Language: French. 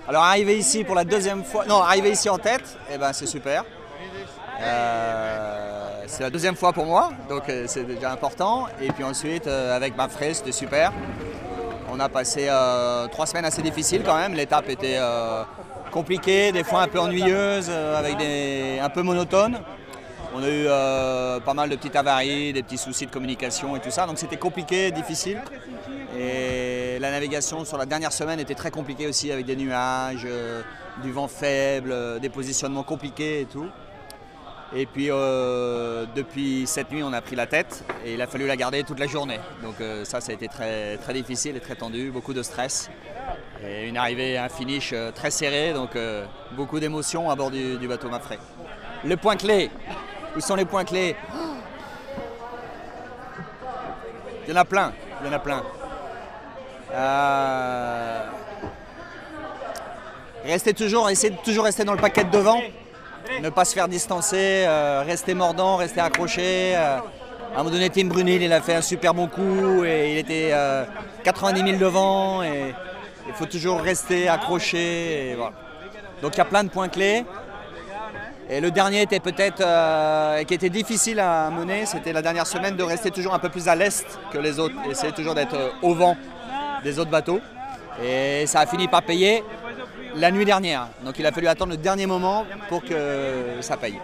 Alors arriver ici pour la deuxième fois, non, arriver ici en tête, eh ben, c'est super. C'est la deuxième fois pour moi, donc c'est déjà important. Et puis ensuite, avec Mafré, c'était super. On a passé 3 semaines assez difficiles quand même. L'étape était compliquée, des fois un peu ennuyeuse, un peu monotone. On a eu pas mal de petites avaries, des petits soucis de communication et tout ça. Donc c'était compliqué, difficile. Et la navigation sur la dernière semaine était très compliquée aussi, avec des nuages, du vent faible, des positionnements compliqués et tout. Et puis depuis cette nuit, on a pris la tête et il a fallu la garder toute la journée. Donc ça a été très, très difficile et très tendu, beaucoup de stress. Et une arrivée, un finish très serré, donc beaucoup d'émotions à bord du bateau Mafré. Le point clé, où sont les points clés? Il y en a plein, il y en a plein. Essayez de toujours rester dans le paquet de devant. Ne pas se faire distancer, rester mordant, rester accroché. À un moment donné, Tim Brunel, il a fait un super bon coup et il était 90 000 devant. Et il faut toujours rester accroché. Et voilà. Donc il y a plein de points clés. Et le dernier était peut-être qui était difficile à mener, c'était la dernière semaine de rester toujours un peu plus à l'est que les autres. Essayer toujours d'être au vent des autres bateaux. Et ça a fini par payer la nuit dernière. Donc il a fallu attendre le dernier moment pour que ça paye.